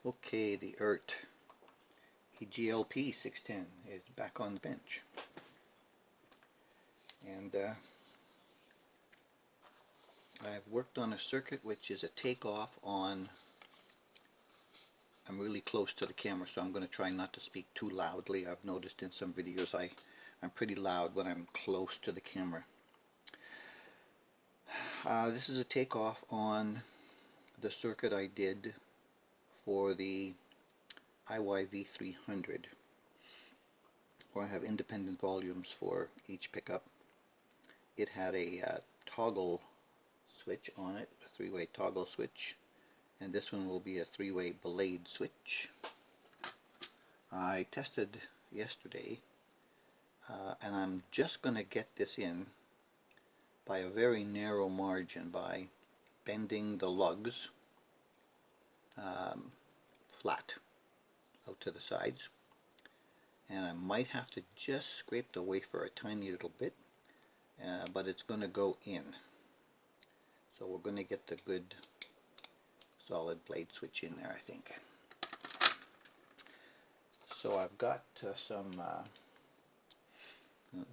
Okay, the EART EGLP 610 is back on the bench, and I've worked on a circuit which is a takeoff on. I'm really close to the camera, so I'm going to try not to speak too loudly. I've noticed in some videos I'm pretty loud when I'm close to the camera. This is a takeoff on the circuit I did for the IYV300, where I have independent volumes for each pickup. It had a toggle switch on it, a three-way toggle switch, and this one will be a three-way blade switch. I tested yesterday, and I'm just going to get this in by a very narrow margin by bending the lugs flat out to the sides, and I might have to just scrape the wafer a tiny little bit, but it's going to go in. So we're going to get the good solid blade switch in there, I think. So I've got some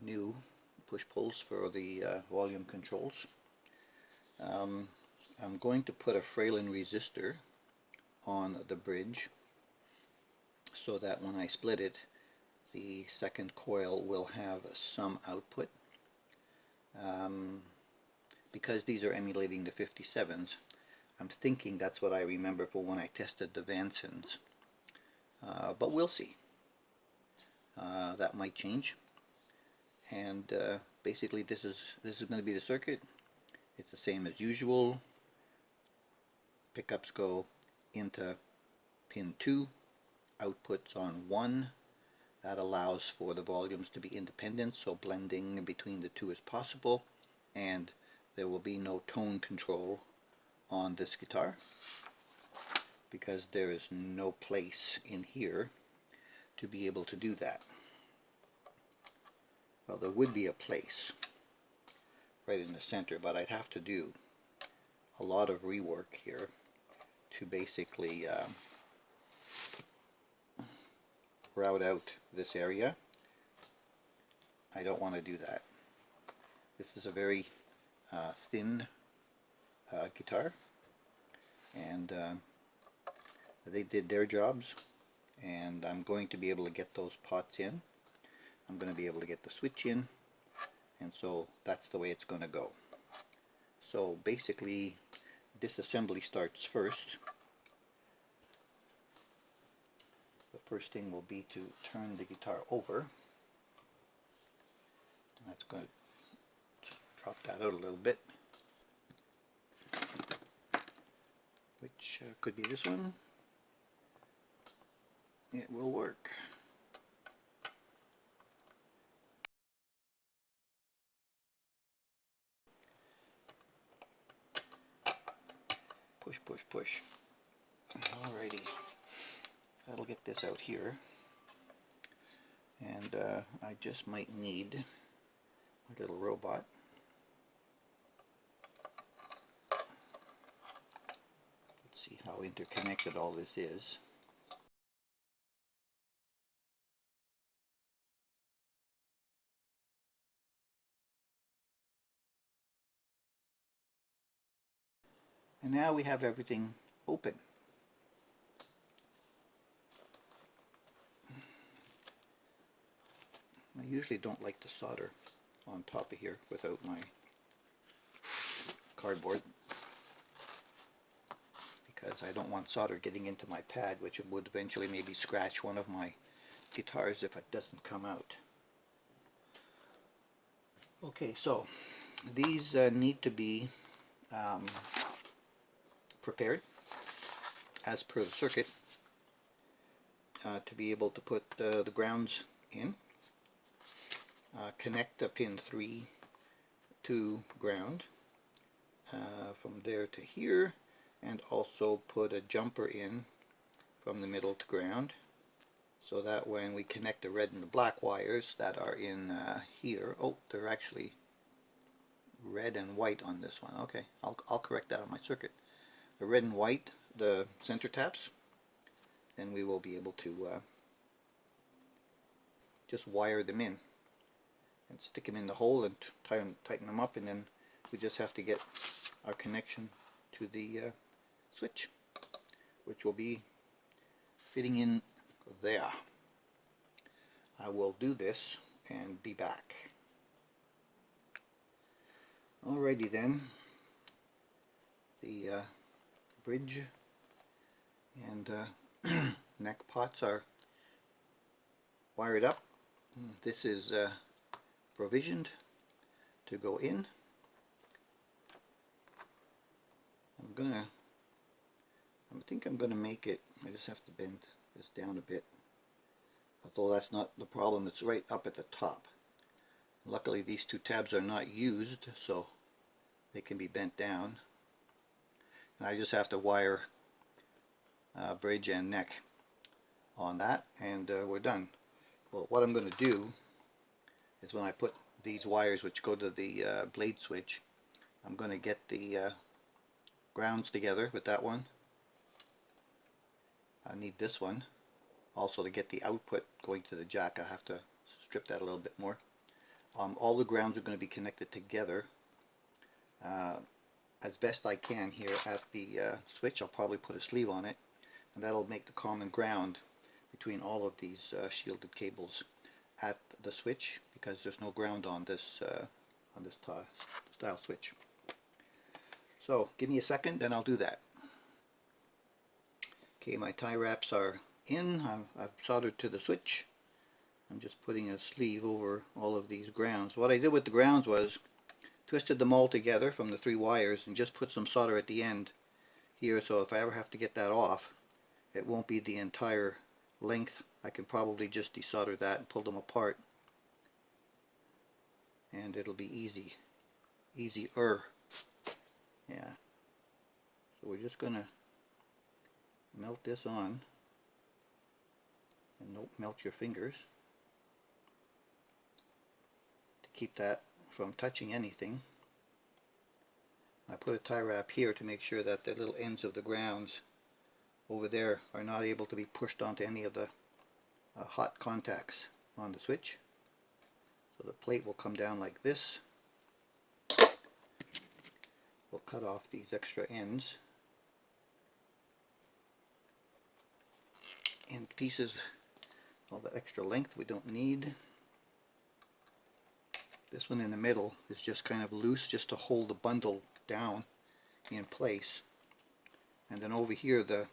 new push-pulls for the volume controls. I'm going to put a Fralin resistor on the bridge so that when I split it, the second coil will have some output. Because these are emulating the 57s, I'm thinking that's what I remember for when I tested the Vansons. But we'll see. That might change. And basically this is going to be the circuit. It's the same as usual. Pickups go into pin 2, outputs on 1. That allows for the volumes to be independent, so blending between the two is possible, and there will be no tone control on this guitar because there is no place in here to be able to do that. Well, there would be a place right in the center, but I'd have to do a lot of rework here to basically route out this area. I don't want to do that. This is a very thin guitar, and they did their jobs, and I'm going to be able to get those pots in. I'm going to be able to get the switch in, and so that's the way it's going to go. So basically, disassembly starts first. The first thing will be to turn the guitar over. And that's going to just drop that out a little bit, which could be this one. It will work. Push, push, push. Alrighty. That'll get this out here. And I just might need a little robot. Let's see how interconnected all this is. And now we have everything open. I usually don't like to solder on top of here without my cardboard, because I don't want solder getting into my pad, which would eventually maybe scratch one of my guitars if it doesn't come out. Okay, so these need to be prepared as per the circuit to be able to put the grounds in. Connect a pin 3 to ground from there to here, and also put a jumper in from the middle to ground, so that when we connect the red and the black wires that are in here, oh, they're actually red and white on this one. Okay, I'll correct that on my circuit. The red and white, the center taps, then we will be able to just wire them in and stick them in the hole and tighten them up, and then we just have to get our connection to the switch, which will be fitting in there. I will do this and be back. Alrighty then, the bridge and neck pots are wired up. This is provisioned to go in. I think I'm gonna make it, I just have to bend this down a bit, although that's not the problem, it's right up at the top. Luckily these two tabs are not used, so they can be bent down, and I just have to wire bridge and neck on that, and we're done. Well, what I'm going to do is when I put these wires which go to the blade switch, I'm going to get the grounds together with that one. I need this one also to get the output going to the jack. I have to strip that a little bit more. All the grounds are going to be connected together as best I can here at the switch. I'll probably put a sleeve on it, and that'll make the common ground between all of these shielded cables at the switch, because there's no ground on this style switch. So give me a second and I'll do that. Okay, my tie wraps are in. I've soldered to the switch. I'm just putting a sleeve over all of these grounds. What I did with the grounds was twisted them all together from the 3 wires and just put some solder at the end here, so if I ever have to get that off, it won't be the entire length. I can probably just desolder that and pull them apart, and it'll be easier. Yeah. So we're just gonna melt this on, and don't melt your fingers to keep that from touching anything. I put a tie wrap here to make sure that the little ends of the grounds over there are not able to be pushed onto any of the hot contacts on the switch. So the plate will come down like this. We'll cut off these extra ends and pieces, all the extra length we don't need. This one in the middle is just kind of loose, just to hold the bundle down in place. And then over here the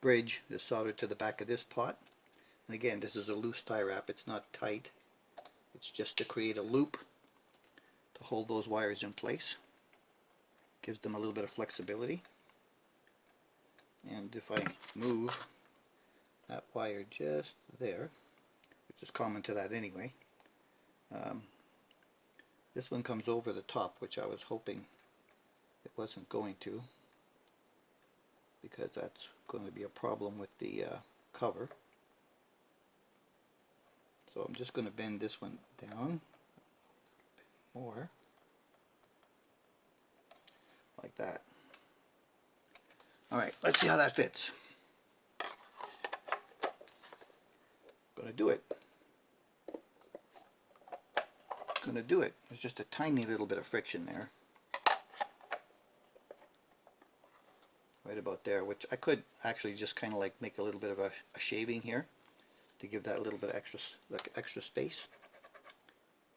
bridge is soldered to the back of this pot. And again, this is a loose tie wrap, it's not tight. It's just to create a loop to hold those wires in place. Gives them a little bit of flexibility. And if I move that wire just there, which is common to that anyway, this one comes over the top, which I was hoping it wasn't going to, because that's going to be a problem with the cover. So I'm just going to bend this one down a bit more, like that. Alright, let's see how that fits. Gonna do it. There's just a tiny little bit of friction there. Right about there, which I could actually just kind of like make a little bit of a shaving here to give that a little bit of extra space.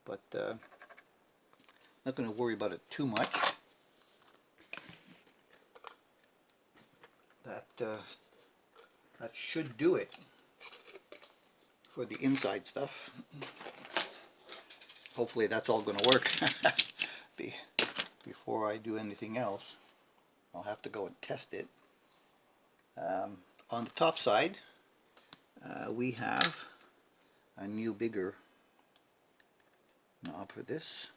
But not going to worry about it too much. That should do it for the inside stuff. Hopefully that's all going to work before I do anything else. I'll have to go and test it. On the top side, we have a new bigger knob for this.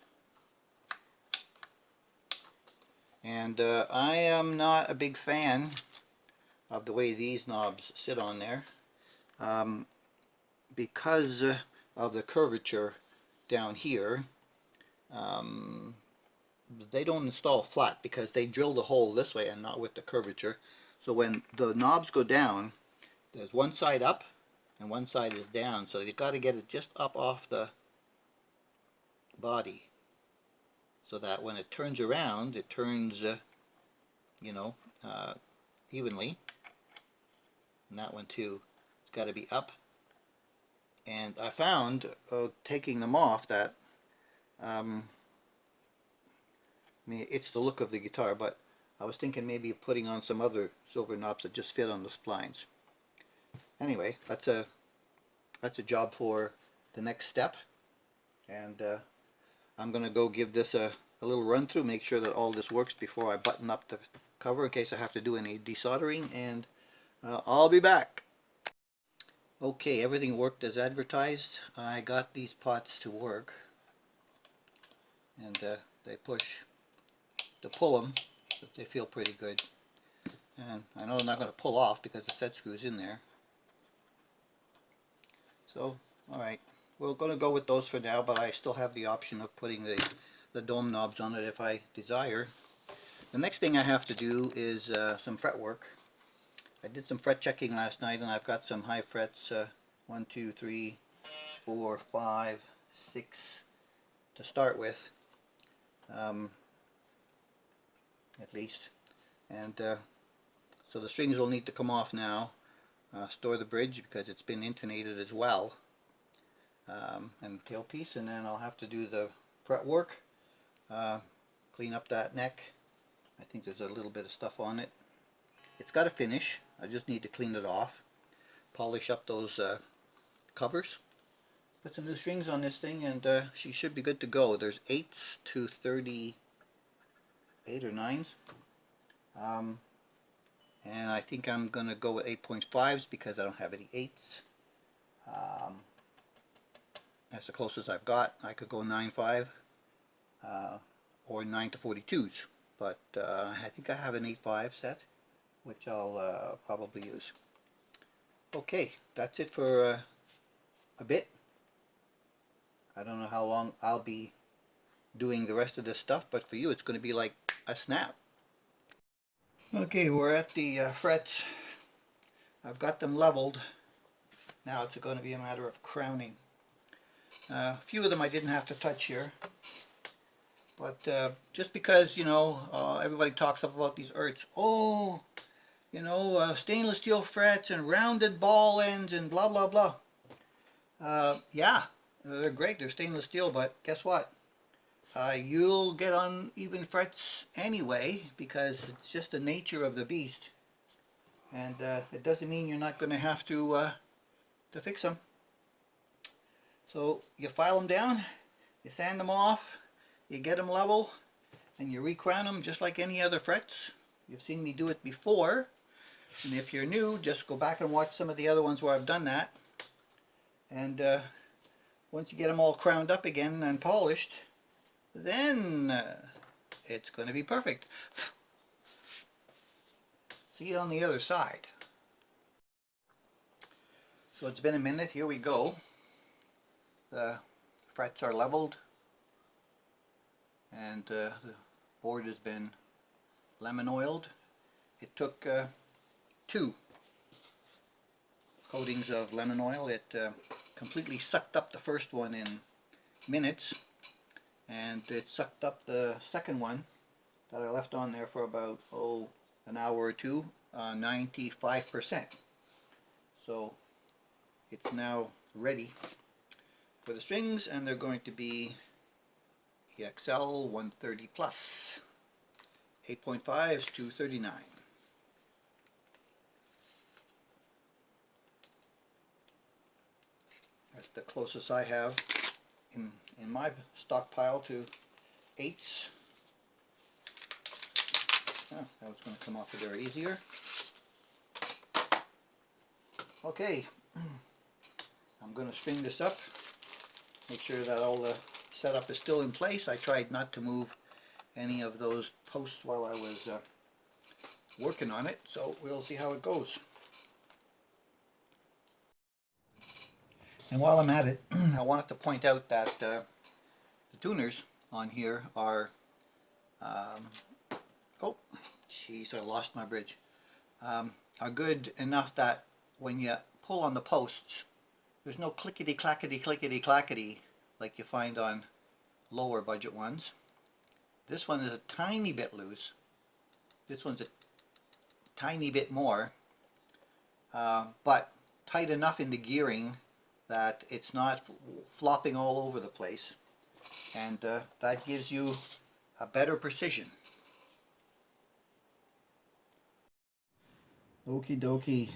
And I am not a big fan of the way these knobs sit on there, because of the curvature down here. They don't install flat because they drill the hole this way and not with the curvature. So when the knobs go down, there's one side up and one side is down, so you've got to get it just up off the body so that when it turns around, it turns, you know, evenly. And that one too, it's got to be up. And I found, taking them off, that I mean, it's the look of the guitar, but I was thinking maybe of putting on some other silver knobs that just fit on the splines. Anyway, that's a job for the next step, and I'm going to go give this a little run through, make sure that all this works before I button up the cover in case I have to do any desoldering, and I'll be back. Okay, everything worked as advertised. I got these pots to work, and they push to pull them, but they feel pretty good. And I know they're not going to pull off because the set screw's in there. So, alright, we're going to go with those for now, but I still have the option of putting the dome knobs on it if I desire. The next thing I have to do is some fret work. I did some fret checking last night, and I've got some high frets, 1, 2, 3, 4, 5, 6 to start with, at least. And so the strings will need to come off now, store the bridge because it's been intonated as well, and the tailpiece, and then I'll have to do the fret work, clean up that neck. I think there's a little bit of stuff on it. It's got a finish. I just need to clean it off, polish up those covers, put some new strings on this thing, and she should be good to go. There's 8s to 38 or 9s, and I think I'm going to go with 8.5s because I don't have any 8s. That's the closest I've got. I could go 9.5 or 9 to 42s, but I think I have an 8.5 set, which I'll probably use. Okay, that's it for a bit. I don't know how long I'll be doing the rest of this stuff, but for you it's going to be like a snap. Okay, we're at the frets. I've got them leveled. Now it's going to be a matter of crowning. A few of them I didn't have to touch here, but just because, you know, everybody talks about these EARTs. Oh, you know, stainless steel frets and rounded ball ends and blah blah blah. Yeah, they're great, they're stainless steel, but guess what? You'll get uneven frets anyway because it's just the nature of the beast, and it doesn't mean you're not going to have to fix them. So you file them down, you sand them off, you get them level, and you recrown them just like any other frets. You've seen me do it before, and if you're new, just go back and watch some of the other ones where I've done that. And once you get them all crowned up again and polished, then it's going to be perfect. See you on the other side. So it's been a minute, here we go. The frets are leveled, and the board has been lemon oiled. It took 2 coatings of lemon oil. It completely sucked up the first one in minutes, and it sucked up the second one that I left on there for about an hour or two, 95%. So it's now ready for the strings, and they're going to be EXL 130 plus, 8.5s to 39. That's the closest I have in my stockpile to 8s. Oh, that was going to come off of there easier. Okay, I'm going to string this up, make sure that all the setup is still in place. I tried not to move any of those posts while I was working on it, so we'll see how it goes. And while I'm at it, I wanted to point out that the tuners on here are, oh, jeez, I lost my bridge, are good enough that when you pull on the posts, there's no clickety clackety clickety clackety like you find on lower budget ones. This one is a tiny bit loose. This one's a tiny bit more, but tight enough in the gearing that it's not flopping all over the place, and that gives you a better precision. Okie dokie.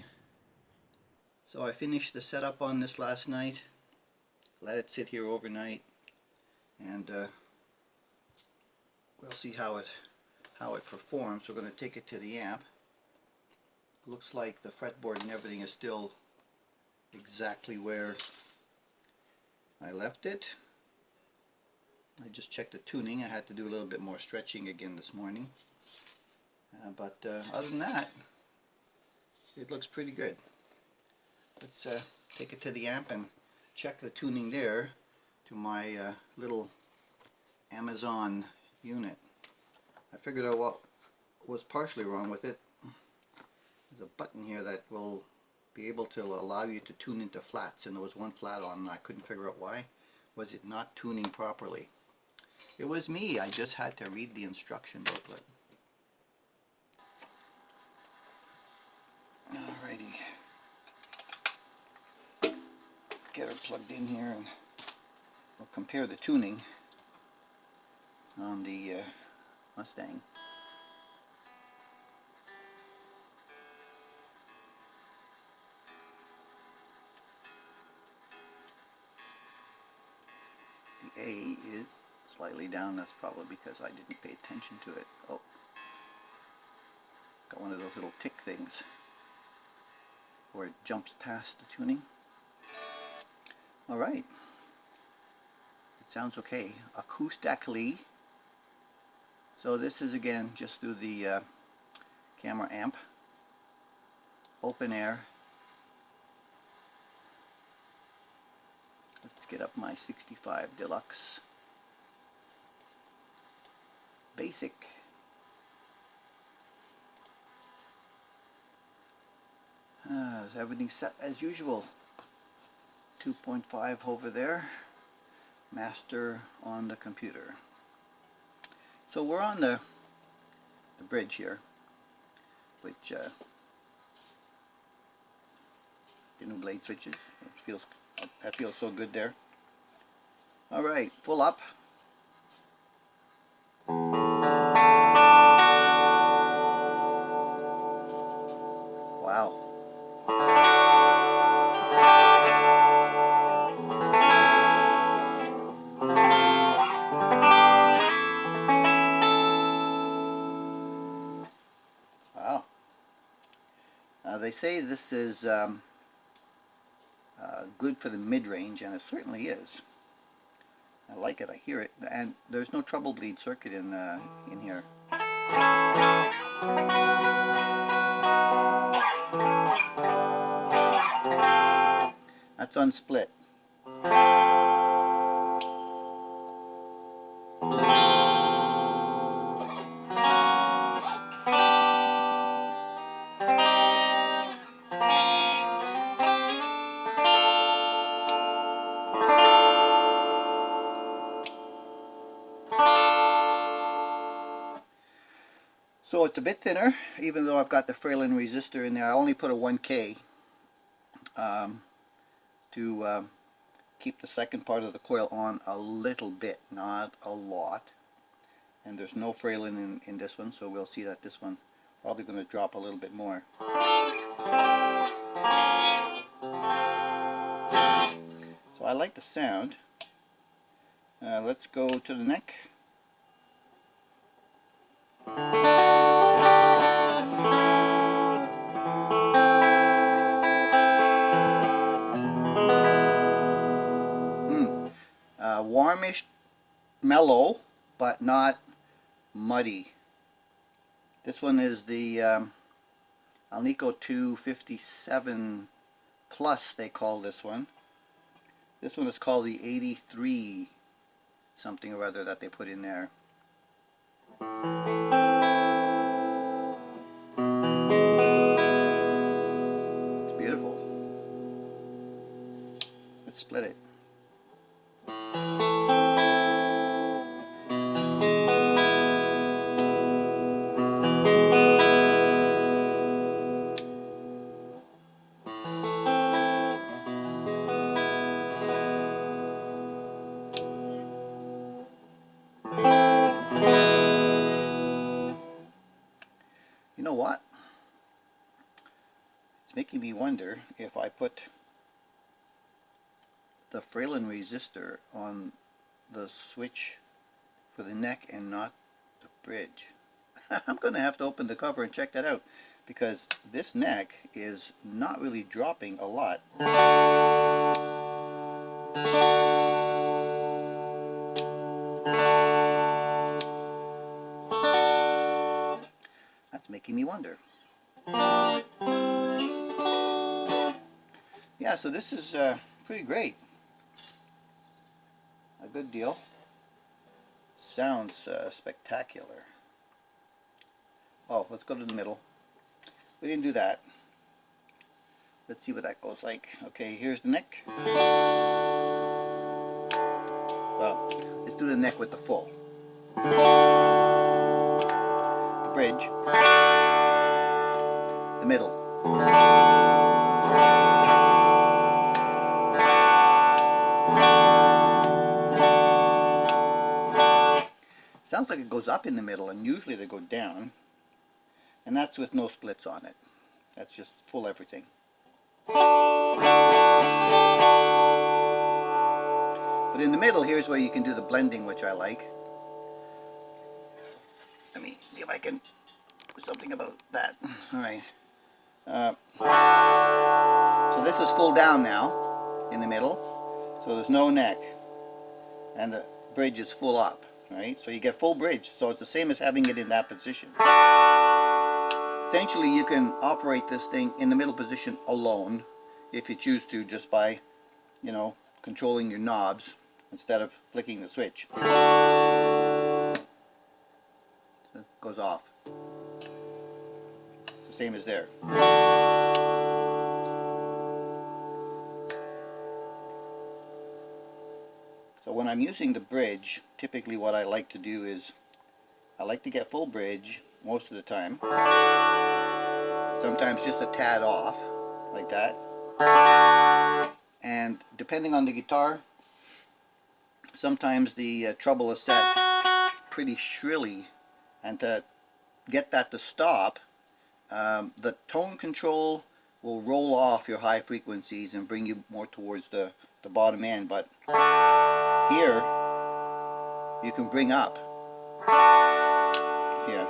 So I finished the setup on this last night, let it sit here overnight, and we'll see how it performs. We're going to take it to the amp. Looks like the fretboard and everything is still exactly where I left it. I just checked the tuning. I had to do a little bit more stretching again this morning, but other than that, it looks pretty good. Let's take it to the amp and check the tuning there to my little Amazon unit. I figured out what was partially wrong with it. There's a button here that will be able to allow you to tune into flats, and there was one flat on and I couldn't figure out why. Was it not tuning properly? It was me. I just had to read the instruction booklet. Alrighty. Let's get her plugged in here and we'll compare the tuning on the Mustang. The A is slightly down. That's probably because I didn't pay attention to it. Oh, got one of those little tick things where it jumps past the tuning. Alright, it sounds okay acoustically. So this is again just through the camera amp, open air. Let's get up my 65 Deluxe Basic. Everything's set as usual. 2.5 over there, master on the computer. So we're on the bridge here, which the new blade switches. That feels so good there. All right, full up. Wow. Wow. They say this is good for the mid-range, and it certainly is. I like it. I hear it, and there's no treble bleed circuit in here. That's unsplit. So it's a bit thinner, even though I've got the Fralin resistor in there. I only put a 1K to keep the second part of the coil on a little bit, not a lot. And there's no Fralin in this one, so we'll see that this one probably going to drop a little bit more. So I like the sound. Let's go to the neck. Warmish, mellow, but not muddy. This one is the Alnico 257 Plus, they call this one. This one is called the 83 something or other that they put in there. It's beautiful. split it. You know what? It's making me wonder if I put the Fralin resistor on the switch for the neck and not the bridge. I'm going to have to open the cover and check that out, because this neck is not really dropping a lot. That's making me wonder. Yeah, so this is pretty great. A good deal. Sounds spectacular. Oh, let's go to the middle. We didn't do that. Let's see what that goes like. Okay, here's the neck. Well, let's do the neck with the full. The bridge. The middle. Sounds like it goes up in the middle, and usually they go down. And that's with no splits on it. That's just full everything. But in the middle, here's where you can do the blending, which I like. Let me see if I can do something about that. Alright. So this is full down now, in the middle. So there's no neck. And the bridge is full up. Right? So you get full bridge. So it's the same as having it in that position. Essentially, you can operate this thing in the middle position alone, if you choose to, just by, you know, controlling your knobs instead of flicking the switch. It goes off. It's the same as there. So when I'm using the bridge, typically what I like to do is I like to get full bridge most of the time. Sometimes just a tad off, like that. And depending on the guitar, sometimes the treble is set pretty shrilly, and to get that to stop, the tone control will roll off your high frequencies and bring you more towards the bottom end. But here you can bring up. Here,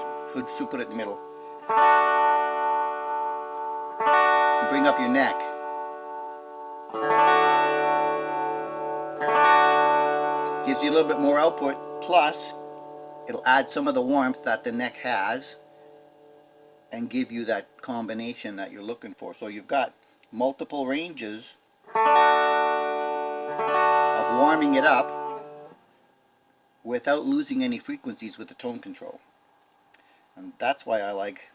should put it in the middle. You can bring up your neck. Gives you a little bit more output, plus it'll add some of the warmth that the neck has and give you that combination that you're looking for. So you've got multiple ranges of warming it up without losing any frequencies with the tone control. And that's why I like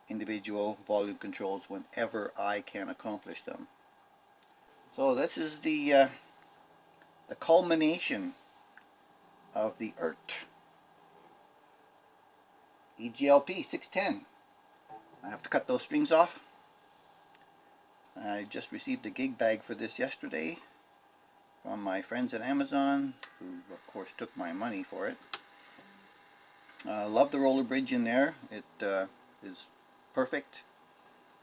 individual volume controls whenever I can accomplish them. So this is the culmination of the EART EGLP 610. I have to cut those strings off. I just received a gig bag for this yesterday from my friends at Amazon, who of course took my money for it. Love the roller bridge in there. It is perfect.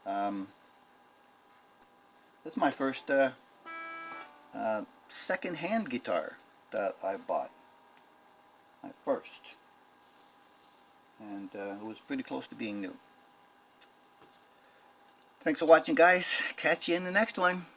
That's my first second-hand guitar that I bought. My first. And it was pretty close to being new. Thanks for watching, guys. Catch you in the next one.